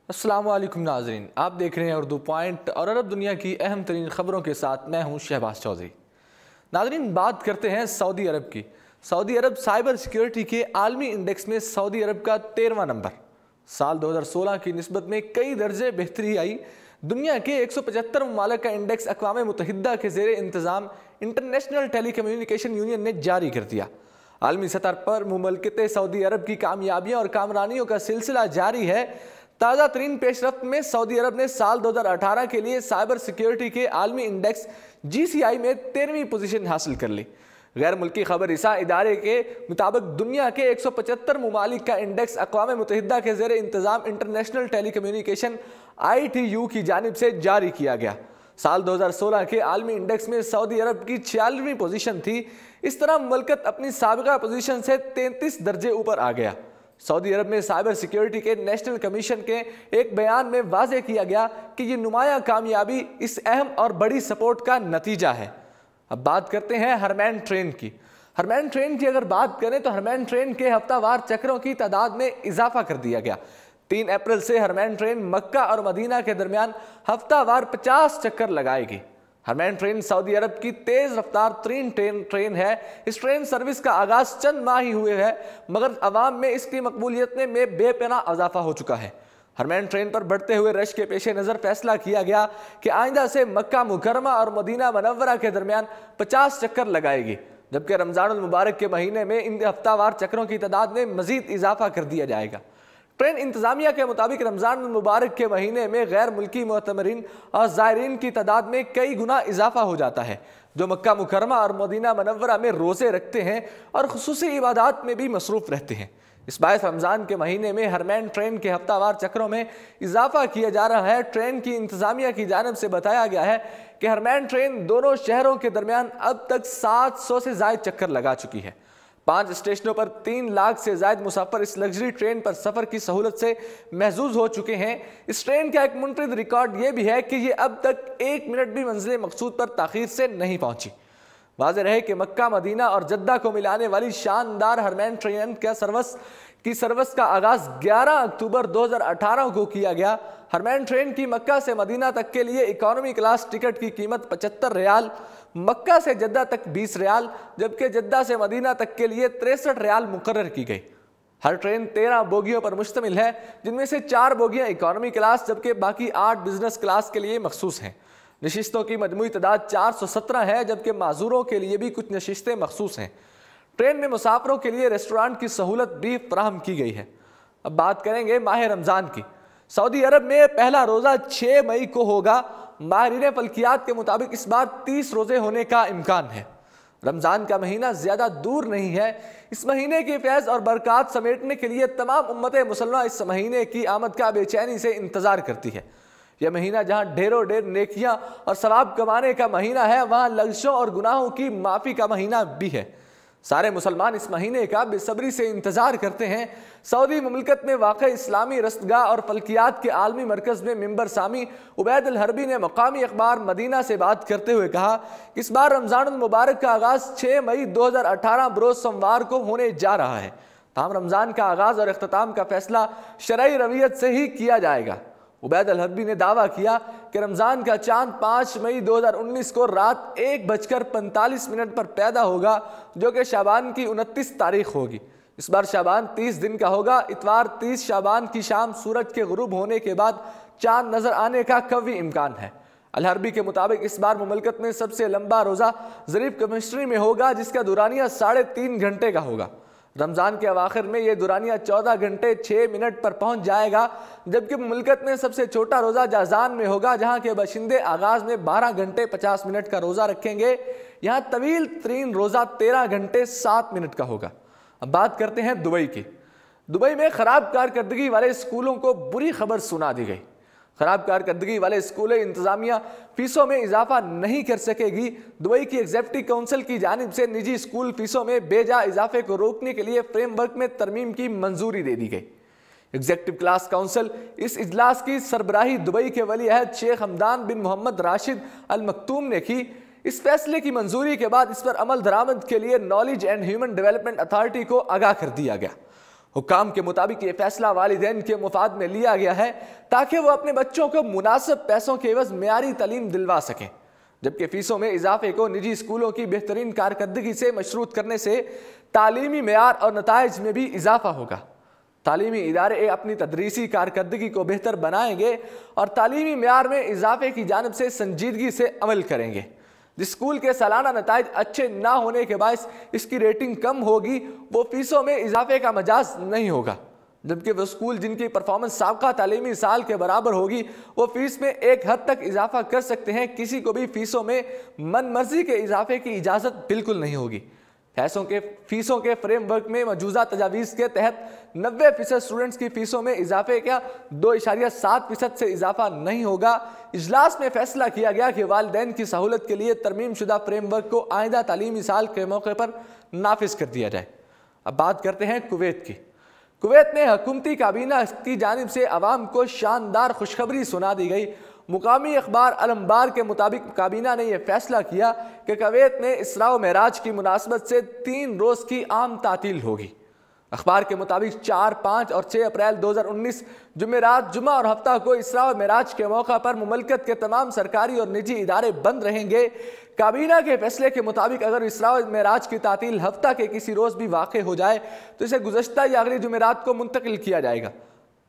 अस्सलाम वालेकुम नाजरीन, आप देख रहे हैं उर्दू पॉइंट और अरब दुनिया की अहम तरीन खबरों के साथ मैं हूं शहबाज चौधरी। नाजरीन, बात करते हैं सऊदी अरब की। सऊदी अरब साइबर सिक्योरिटी के आलमी इंडेक्स में सऊदी अरब का 13वां नंबर। साल 2016 की निस्बत में कई दर्जे बेहतरी आई। दुनिया के 175 ममालिक का इंडेक्स अक़वाम मुत्तहिदा के ज़ेरे इंतज़ाम इंटरनेशनल टेली कम्युनिकेशन यूनियन ने जारी कर दिया। आलमी सतह पर मुमलकत सऊदी अरब की कामयाबियाँ और कामरानियों का सिलसिला जारी है। ताज़ा तरीन पेशरफ्त में सऊदी अरब ने साल 2018 के लिए साइबर सिक्योरिटी के आलमी इंडेक्स GCI में 13वीं पोजीशन हासिल कर ली। गैर मुल्की खबर रिसा इदारे के मुताबिक दुनिया के 175 ममालिक का इंडेक्स अक़वाम मुत्तहिदा के ज़ेरे इंतज़ाम इंटरनेशनल टेली कम्युनिकेशन ITU की जानिब से जारी किया गया। साल 2016 के आलमी इंडेक्स में सऊदी अरब की 46वीं पोजीशन थी। इस तरह मुल्कत अपनी साबिका पोजीशन से 33 दर्जे ऊपर आ गया। सऊदी अरब में साइबर सिक्योरिटी के नेशनल कमीशन के एक बयान में वाज़ेह किया गया कि ये नुमाया कामयाबी इस अहम और बड़ी सपोर्ट का नतीजा है। अब बात करते हैं हरमैन ट्रेन की। हरमैन ट्रेन की अगर बात करें तो हरमैन ट्रेन के हफ्तावार चक्रों की तादाद में इजाफा कर दिया गया। 3 अप्रैल से हरमैन ट्रेन मक्का और मदीना के दरमियान हफ्तावार 50 चक्कर लगाएगी। हरमैन ट्रेन सऊदी अरब की तेज रफ्तार तरीन ट्रेन है। इस ट्रेन सर्विस का आगाज चंद माह ही हुए है, मगर अवाम में इसकी मकबूलियत में बेपनाह इजाफा हो चुका है। हरमैन ट्रेन पर बढ़ते हुए रश के पेश नज़र फैसला किया गया कि आइंदा से मक्का मुकरमा और मदीना मनव्वरा के दरमियान 50 चक्कर लगाएगी, जबकि रमज़ानुल मुबारक के महीने में इन हफ्तावार चक्रों की तादाद में मजीद इजाफा कर दिया जाएगा। ट्रेन इंतजामिया के मुताबिक रमज़ान मुबारक के महीने में गैर मुल्की मुअतमरीन और ज़ायरीन की तादाद में कई गुना इजाफा हो जाता है, जो मक्का मुकरमा और मदीना मनव्वरा में रोज़े रखते हैं और खुसूसी इबादात में भी मसरूफ़ रहते हैं। इस बायस रमज़ान के महीने में हरमैन ट्रेन के हफ्तावार चक्रों में इजाफा किया जा रहा है। ट्रेन की इंतजामिया की जानिब से बताया गया है कि हरमैन ट्रेन दोनों शहरों के दरमियान अब तक 700 से ज़ायद चक्कर लगा चुकी है। 5 स्टेशनों पर 3 लाख से ज़ायद मुसाफिर इस लग्जरी ट्रेन पर सफ़र की सहूलत से महजूज हो चुके हैं। इस ट्रेन का एक मुनफरिद रिकॉर्ड ये भी है कि ये अब तक 1 मिनट भी मंजिल मकसूद पर ताख़ीर से नहीं पहुंची। वाज़ेह रहे कि मक्का, मदीना और जद्दा को मिलाने वाली शानदार हरमैन ट्रेन का सर्विस का आगाज़ 11 अक्टूबर 2018 को किया गया। हरमैन ट्रेन की मक्का से मदीना तक के लिए इकॉनमी क्लास टिकट की कीमत 75 रियाल, मक्का से जद्दा तक 20 रियाल, जबकि जद्दा से मदीना तक के लिए 63 रियाल मुकर्रर की गई। हर ट्रेन 13 बोगियों पर मुश्तमिल है, जिनमें से 4 बोगियाँ इकॉनमी क्लास जबकि बाकी 8 बिजनेस क्लास के लिए मखसूस हैं। नशिस्तों की मजमूई तादाद 417 है, जबकि माजूरों के लिए भी कुछ नशिस्तें मखसूस हैं। ट्रेन में मुसाफरों के लिए रेस्टोरेंट की सहूलत भी फराहम की गई है। अब बात करेंगे माह रमज़ान की। सऊदी अरब में पहला रोज़ा 6 मई को होगा। माहिरीन फल्कियात के मुताबिक इस बार 30 रोज़े होने का इम्कान है। रमज़ान का महीना ज़्यादा दूर नहीं है। इस महीने की फैज़ और बरक़ात समेटने के लिए तमाम उम्मत मुसलमान इस महीने की आमद का बेचैनी से इंतज़ार करती है। यह महीना जहाँ ढेरों ढेर नेकियां और सवाब कमाने का महीना है, वहाँ लग़्ज़ों और गुनाहों की माफ़ी का महीना भी है। सारे मुसलमान इस महीने का बेसब्री से इंतज़ार करते हैं। सऊदी मुमलकत में वाक़ इस्लामी रस्तगाह और फल्कियात के आलमी मरकज़ में मिंबर सामी उबैद अल हरबी ने मकामी अखबार मदीना से बात करते हुए कहा, इस बार रमज़ानुल मुबारक का आगाज़ 6 मई 2018 बरोज़ सोमवार को होने जा रहा है। ताहम रमज़ान का आगाज़ और इख्तिताम का फैसला शरई रवियत से ही किया जाएगा। उबैद अल हरबी ने दावा किया कि रमज़ान का चांद 5 मई 2019 को रात 1:45 पर पैदा होगा, जो कि शाबान की 29 तारीख होगी। इस बार शाबान 30 दिन का होगा। इतवार 30 शाबान की शाम सूरज के गुरूब होने के बाद चांद नजर आने का कवी इम्कान है। अल हरबी के मुताबिक इस बार मुमलकत में सबसे लंबा रोज़ा ज़रीफ केमिस्ट्री में होगा, जिसका दुरानिया 3.5 घंटे का होगा। रमज़ान के अवाखिर में यह दुरानिया 14 घंटे 6 मिनट पर पहुंच जाएगा, जबकि मुमलकत में सबसे छोटा रोज़ा जाजान में होगा, जहां के बाशिंदे आगाज़ में 12 घंटे 50 मिनट का रोज़ा रखेंगे। यहाँ तवील तरीन रोज़ा 13 घंटे 7 मिनट का होगा। अब बात करते हैं दुबई की। दुबई में ख़राब कारकर्दगी वाले स्कूलों को बुरी खबर सुना दी गई। खराब कारकर्दगी वाले स्कूलें इंतजामिया फीसों में इजाफा नहीं कर सकेगी। दुबई की एग्जेक्टिव काउंसिल की जानिब से निजी स्कूल फीसों में बेजा इजाफे को रोकने के लिए फ्रेमवर्क में तरमीम की मंजूरी दे दी गई। एग्जेक्टिव क्लास काउंसिल इस इजलास की सरबराही दुबई के वली अहद शेख हमदान बिन मोहम्मद राशिद अल मकतूम ने की। इस फैसले की मंजूरी के बाद इस पर अमल दरामद के लिए knowledge and human development authority को आगाह कर दिया गया। हुक्काम के मुताबिक ये फैसला वालिदैन के मुफाद में लिया गया है ताकि वो अपने बच्चों को मुनासिब पैसों के एवज मेयारी तालीम दिलवा सकें, जबकि फीसों में इजाफे को निजी स्कूलों की बेहतरीन कारकर्दगी से मशरूत करने से तालीमी मेयार और नताइज में भी इजाफा होगा। तालीमी इदारे अपनी तदरीसी कारकर्दगी को बेहतर बनाएंगे और तालीमी मेयार में इजाफे की जानिब से संजीदगी से अमल करेंगे। जिस स्कूल के सालाना नताइज अच्छे ना होने के बायस इसकी रेटिंग कम होगी, वो फीसों में इजाफे का मजाज नहीं होगा, जबकि वो स्कूल जिनकी परफॉर्मेंस साबका तालीमी साल के बराबर होगी वो फीस में एक हद तक इजाफा कर सकते हैं। किसी को भी फीसों में मन मर्जी के इजाफे की इजाज़त बिल्कुल नहीं होगी। फीसों के फ्रेमवर्क में मौजूदा तजावीज़ के तहत 90% स्टूडेंट्स की फीसों में इजाफे का 2.7% से इजाफा नहीं होगा। इजलास में फैसला किया गया कि वालिदैन की सहूलत के लिए तरमीम शुदा फ्रेमवर्क को आइंदा तालीमी साल के मौके पर नाफिज कर दिया जाए। अब बात करते हैं कुवैत की। कुवैत में हुकूमती काबीना की जानिब से अवाम को शानदार खुशखबरी सुना दी गई। मुकामी अखबार अल-अंबार के मुताबिक काबीना ने यह फैसला किया कि कुवैत में इसरा व मेराज की मुनासबत से 3 रोज़ की आम तातील होगी। अखबार के मुताबिक 4, 5 और 6 अप्रैल 2019 जुमेरात, जुमा और हफ्ता को इसरा व मेराज के मौका पर मुमलकत के तमाम सरकारी और निजी इदारे बंद रहेंगे। काबीना के फैसले के मुताबिक अगर इसरा व मेराज की तातील हफ्ता के किसी रोज़ भी वाक़ हो जाए तो इसे गुज़श्ता या अगली जुमेरात को मुंतकिल किया जाएगा।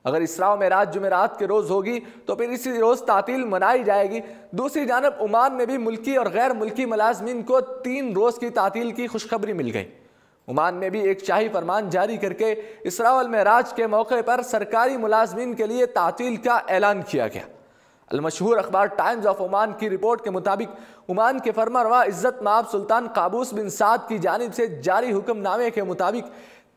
अगर इसरा व मेराज जुमेरात के रोज़ होगी तो फिर इसी रोज़ तातील मनाई जाएगी। दूसरी जानब ओमान में भी मुल्की और गैर मुल्की मुलाजमीन को 3 रोज़ की तातील की खुशखबरी मिल गई। ओमान में भी एक शाही फरमान जारी करके इसरा व मेराज के मौके पर सरकारी मुलाजमीन के लिए तातील का ऐलान किया गया। अलमशहूर अखबार टाइम्स ऑफ ओमान की रिपोर्ट के मुताबिक ओमान के फरमारवा इज़्ज़त माब सुल्तान काबूस बिन साद की जानिब से जारी हुक्मनामे के मुताबिक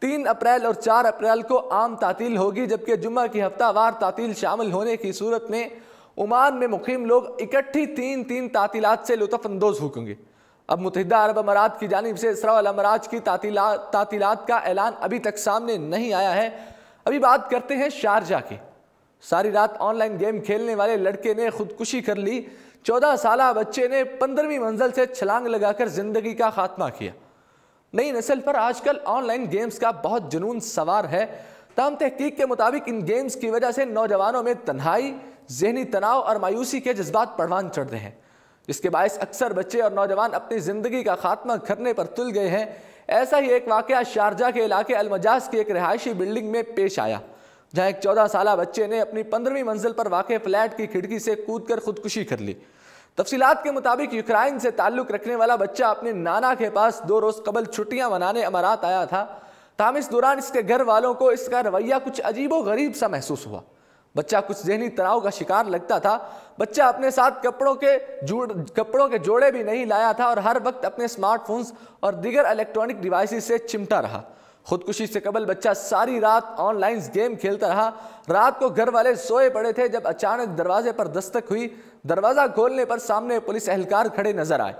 3 अप्रैल और 4 अप्रैल को आम तातील होगी, जबकि जुम्मा की हफ्तावार तातील शामिल होने की सूरत में ओमान में मुकीम लोग इकट्ठी 3 तातीलात से लुत्फ़अंदोज़ होंगे। अब मुत्तहिदा अरब अमारात की जानिब से इसरा वल मेराज की तातीलात का ऐलान अभी तक सामने नहीं आया है। अभी बात करते हैं शारजा की। सारी रात ऑनलाइन गेम खेलने वाले लड़के ने खुदकुशी कर ली। 14 साला बच्चे ने 15वीं मंजिल से छलांग लगाकर जिंदगी का खात्मा किया। नई नस्ल पर आजकल ऑनलाइन गेम्स का बहुत जुनून सवार है। ताम तहकीक के मुताबिक इन गेम्स की वजह से नौजवानों में तन्हाई, जहनी तनाव और मायूसी के जज्बात परवान चढ़ रहे हैं, जिसके बायस अक्सर बच्चे और नौजवान अपनी ज़िंदगी का खात्मा करने पर तुल गए हैं। ऐसा ही एक वाक़या शारजा के इलाके अलमजाज की एक रिहायशी बिल्डिंग में पेश आया, जहाँ एक 14 साला बच्चे ने अपनी 15वीं मंजिल पर वाक़े फ्लैट की खिड़की से कूदकर खुदकुशी कर ली। तफसीलात के मुताबिक यूक्रेन से ताल्लुक़ रखने वाला बच्चा अपने नाना के पास 2 रोज़ कबल छुट्टियाँ मनाने अमारात आया था। ताहम इस दौरान इसके घर वालों को इसका रवैया कुछ अजीबो गरीब सा महसूस हुआ। बच्चा कुछ जहनी तनाव का शिकार लगता था। बच्चा अपने साथ कपड़ों के जोड़े भी नहीं लाया था और हर वक्त अपने स्मार्टफोन्स और दीगर इलेक्ट्रॉनिक डिवाइसेस से चिमटा रहा। खुदकुशी से कबल बच्चा सारी रात ऑनलाइन गेम खेलता रहा। रात को घर वाले सोए पड़े थे जब अचानक दरवाजे पर दस्तक हुई। दरवाज़ा खोलने पर सामने पुलिस एहलकार खड़े नजर आए,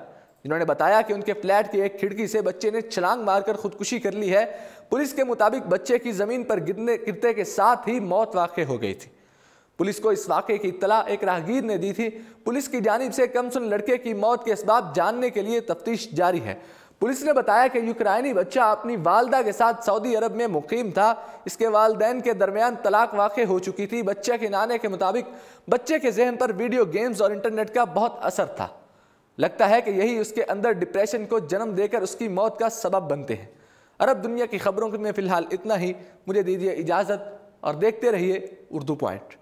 जिन्होंने बताया कि उनके फ्लैट की एक खिड़की से बच्चे ने छलांग मारकर खुदकुशी कर ली है। पुलिस के मुताबिक बच्चे की ज़मीन पर गिरते के साथ ही मौत वाक़ हो गई थी। पुलिस को इस वाक़े की इत्तला एक राहगीर ने दी थी। पुलिस की जानिब से कमसुन लड़के की मौत के असबाब जानने के लिए तफ्तीश जारी है। पुलिस ने बताया कि यूक्रेनी बच्चा अपनी वालदा के साथ सऊदी अरब में मुकीम था। इसके वालिदैन के दरमियान तलाक वाक़ हो चुकी थी। बच्चे के नाने के मुताबिक बच्चे के जहन पर वीडियो गेम्स और इंटरनेट का बहुत असर था। लगता है कि यही उसके अंदर डिप्रेशन को जन्म देकर उसकी मौत का सबब बनते हैं। अरब दुनिया की खबरों में फ़िलहाल इतना ही। मुझे दीजिए इजाज़त और देखते रहिए उर्दू पॉइंट।